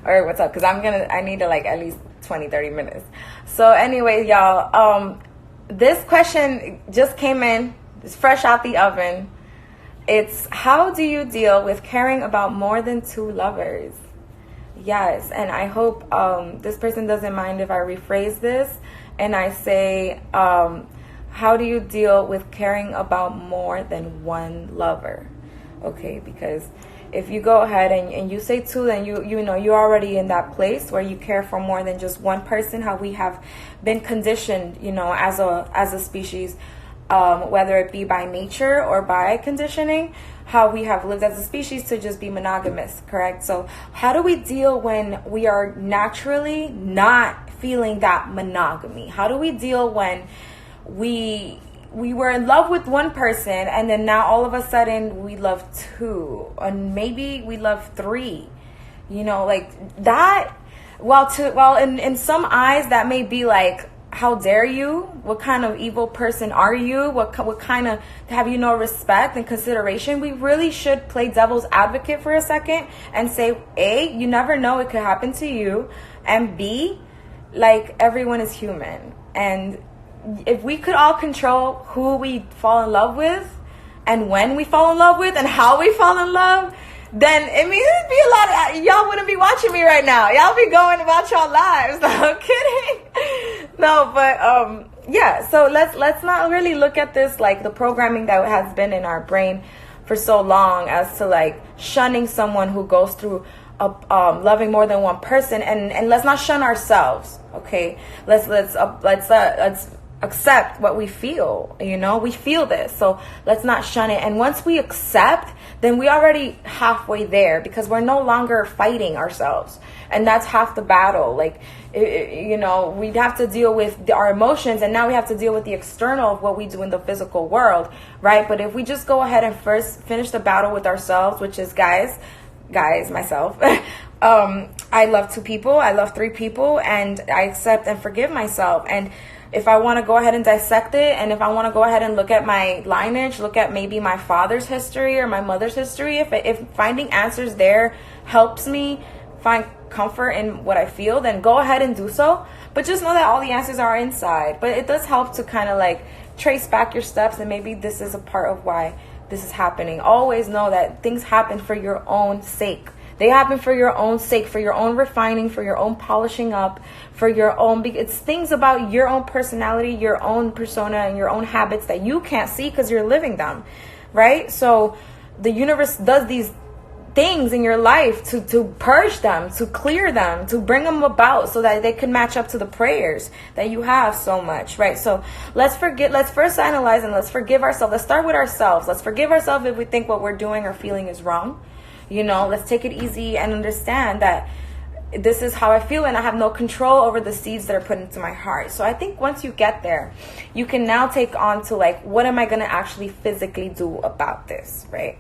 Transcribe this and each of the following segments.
or what's up, because I need to like at least 20-30 minutes. So anyway, y'all, this question just came in. It's fresh out the oven. It's, how do you deal with caring about more than two lovers? Yes, and I hope this person doesn't mind if I rephrase this and I say, how do you deal with caring about more than one lover? Okay, because if you go ahead and you say two, then you know you're already in that place where you care for more than just one person. How we have been conditioned, you know, as a species, whether it be by nature or by conditioning, how we have lived as a species to just be monogamous, correct? So how do we deal when we are naturally not feeling that monogamy? How do we deal when we were in love with one person and then now all of a sudden we love two, and maybe we love three, you know, like that? Well, in some eyes that may be like, how dare you? What kind of evil person are you? What kind of, have you no respect and consideration? We really should play devil's advocate for a second and say, A, you never know, it could happen to you. And B, like, everyone is human. And if we could all control who we fall in love with and when we fall in love with and how we fall in love, then it means it'd be a lot of, y'all wouldn't be watching me right now. Y'all be going about your lives. No, I'm kidding. No, but yeah, so let's not really look at this like the programming that has been in our brain for so long as to like shunning someone who goes through loving more than one person, and let's not shun ourselves. Okay, let's accept what we feel. You know, we feel this, so let's not shun it. And once we accept, then we already halfway there, because we're no longer fighting ourselves, and that's half the battle. Like, you know, we'd have to deal with our emotions, and now we have to deal with the external of what we do in the physical world, right? But if we just go ahead and first finish the battle with ourselves, which is guys, myself, I love two people, I love three people, and I accept and forgive myself. And if I want to go ahead and dissect it, and if I want to go ahead and look at my lineage, look at maybe my father's history or my mother's history, if finding answers there helps me find comfort in what I feel, then go ahead and do so. But just know that all the answers are inside. But it does help to kind of like trace back your steps, and maybe this is a part of why this is happening. Always know that things happen for your own sake. They happen for your own sake, for your own refining, for your own polishing up, for your own, it's things about your own personality, your own persona, and your own habits that you can't see because you're living them, right? So the universe does these things in your life to purge them, to clear them, to bring them about so that they can match up to the prayers that you have so much, right? So let's first analyze and let's forgive ourselves. Let's start with ourselves. Let's forgive ourselves if we think what we're doing or feeling is wrong. You know, let's take it easy and understand that this is how I feel, and I have no control over the seeds that are put into my heart. So I think once you get there, you can now take on to like, what am I going to actually physically do about this, right?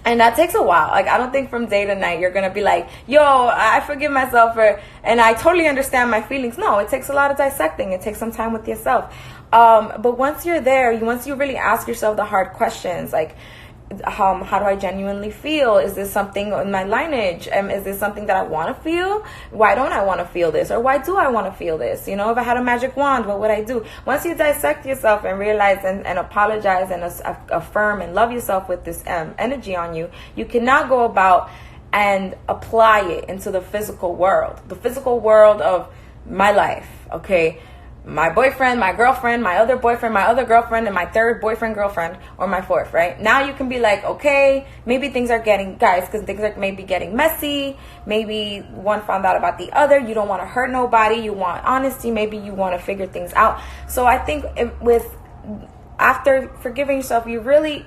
And that takes a while. Like, I don't think from day to night you're going to be like, yo, I forgive myself and I totally understand my feelings. No, it takes a lot of dissecting. It takes some time with yourself. But once you're there, once you really ask yourself the hard questions, like, how do I genuinely feel? Is this something in my lineage? Is this something that I want to feel? Why don't I want to feel this? Or why do I want to feel this? You know, if I had a magic wand, what would I do? Once you dissect yourself and realize and apologize and affirm and love yourself with this energy on you, you can now go about and apply it into the physical world of my life, okay? My boyfriend, my girlfriend, my other boyfriend, my other girlfriend, and my third boyfriend, girlfriend, or my fourth, right? Now you can be like, okay, maybe things are getting, guys, because things are maybe getting messy. Maybe one found out about the other. You don't want to hurt nobody. You want honesty. Maybe you want to figure things out. So I think after forgiving yourself, you really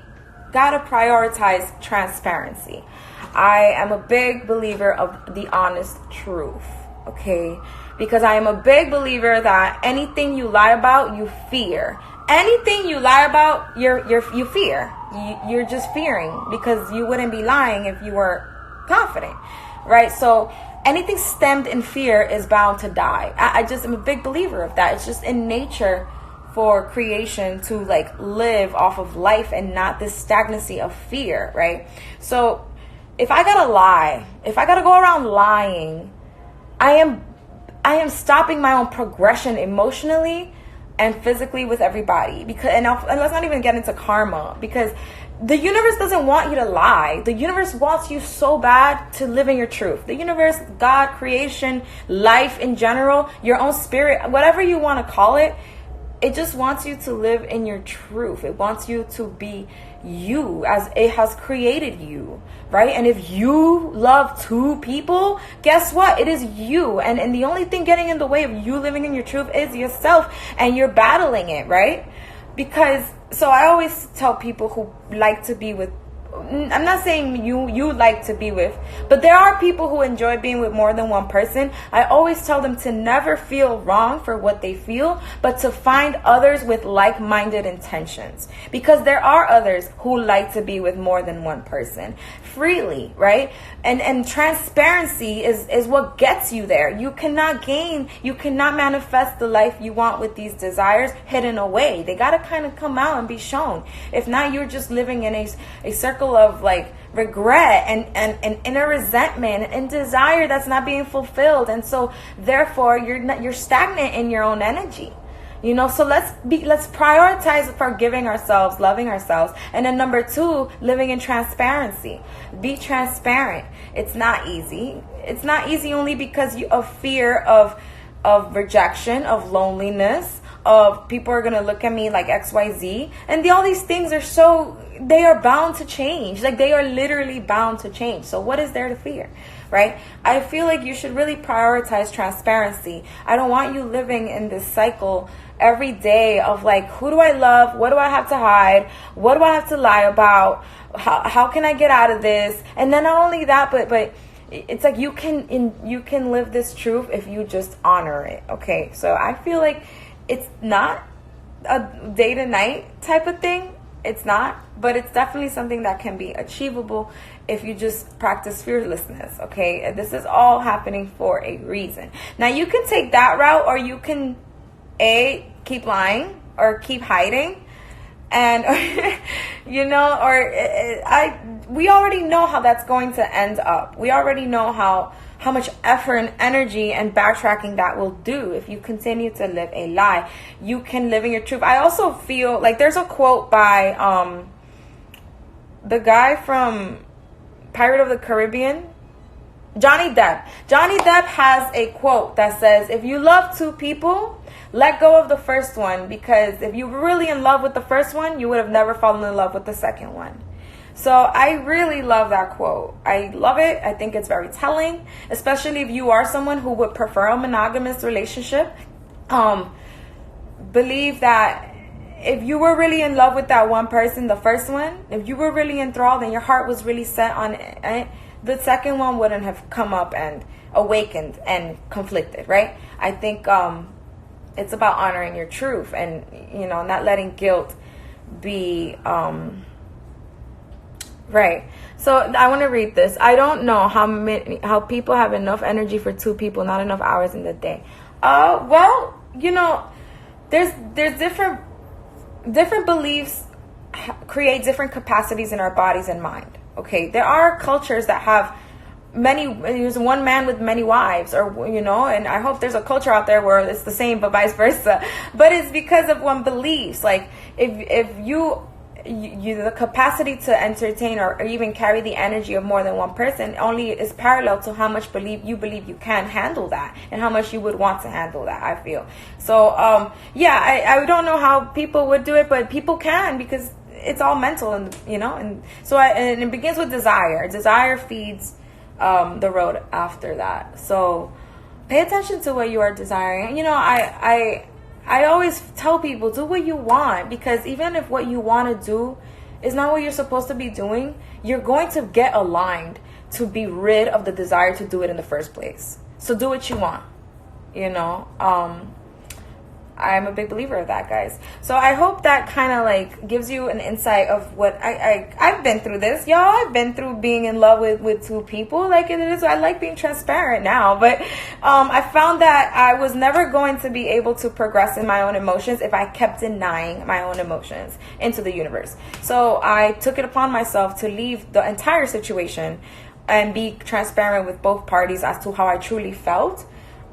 got to prioritize transparency. I am a big believer of the honest truth, okay? Because I am a big believer that anything you lie about, you fear. Anything you lie about, you fear. You're just fearing, because you wouldn't be lying if you were confident, right? So anything stemmed in fear is bound to die. I just am a big believer of that. It's just in nature for creation to like live off of life and not this stagnancy of fear, right? So if I gotta lie, if I gotta go around lying, I am stopping my own progression emotionally and physically with everybody. Because and let's not even get into karma, because the universe doesn't want you to lie. The universe wants you so bad to live in your truth. The universe, God, creation, life in general, your own spirit, whatever you want to call it, it just wants you to live in your truth. It wants you to be you as it has created you, right? And if you love two people, guess what? It is you. And the only thing getting in the way of you living in your truth is yourself, and you're battling it, right? Because, so I always tell people who like to be with, I'm not saying you like to be with, but there are people who enjoy being with more than one person. I always tell them to never feel wrong for what they feel, but to find others with like-minded intentions, because there are others who like to be with more than one person freely, right? And transparency is what gets you there. You cannot manifest the life you want with these desires hidden away. They got to kind of come out and be shown. If not, you're just living in a circle of like regret and inner resentment and desire that's not being fulfilled. And so therefore you're stagnant in your own energy. So let's prioritize forgiving ourselves, loving ourselves. And then number 2, living in transparency. Be transparent. It's not easy. It's not easy only because of fear of rejection, of loneliness, of people are going to look at me like XYZ. And all these things they are bound to change. Like, they are literally bound to change. So what is there to fear, right? I feel like you should really prioritize transparency. I don't want you living in this cycle every day of like, who do I love? What do I have to hide? What do I have to lie about? How can I get out of this? And then not only that, but it's like you can live this truth if you just honor it. Okay, so I feel like it's not a day to night type of thing. It's not, but it's definitely something that can be achievable if you just practice fearlessness. Okay, and this is all happening for a reason. Now you can take that route, or you can keep lying or keep hiding, and we already know how that's going to end up. We already know how much effort and energy and backtracking that will do if you continue to live a lie. You can live in your truth. I also feel like there's a quote by the guy from Pirate of the Caribbean, Johnny Depp. Johnny Depp has a quote that says, if you love two people, let go of the first one, because if you were really in love with the first one, you would have never fallen in love with the second one. So I really love that quote. I love it. I think it's very telling, especially if you are someone who would prefer a monogamous relationship. Believe that if you were really in love with that one person, the first one, if you were really enthralled and your heart was really set on it, the second one wouldn't have come up and awakened and conflicted, right? I think it's about honoring your truth and, not letting guilt be... Right. So I want to read this. I don't know how people have enough energy for two people, not enough hours in the day. Well, there's different beliefs create different capacities in our bodies and mind. Okay. There are cultures that have there's one man with many wives, or, and I hope there's a culture out there where it's the same, but vice versa. But it's because of one beliefs. Like if you the capacity to entertain or even carry the energy of more than one person only is parallel to how much you believe you can handle that and how much you would want to handle that, I feel. So I don't know how people would do it, but people can, because it's all mental, and so and it begins with desire feeds the road after that. So pay attention to what you are desiring. I always tell people, do what you want, because even if what you want to do is not what you're supposed to be doing, you're going to get aligned to be rid of the desire to do it in the first place. So do what you want, I'm a big believer of that, guys. So I hope that kind of like gives you an insight of what I've been through this, y'all. I've been through being in love with two people. Like, it is, I like being transparent now, but I found that I was never going to be able to progress in my own emotions if I kept denying my own emotions into the universe. So I took it upon myself to leave the entire situation and be transparent with both parties as to how I truly felt.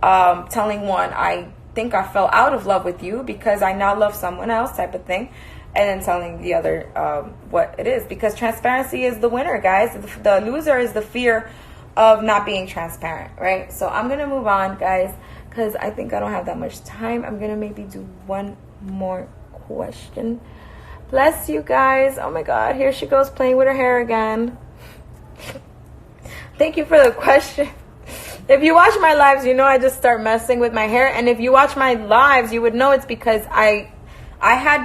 Telling one, I think I fell out of love with you because I now love someone else, type of thing. And then telling the other what it is. Because transparency is the winner, guys. The loser is the fear of not being transparent, right? So I'm going to move on, guys, because I think I don't have that much time. I'm going to maybe do one more question. Bless you guys. Oh my God, here she goes playing with her hair again. Thank you for the question. If you watch my lives, you know I just start messing with my hair. And if you watch my lives, you would know it's because I had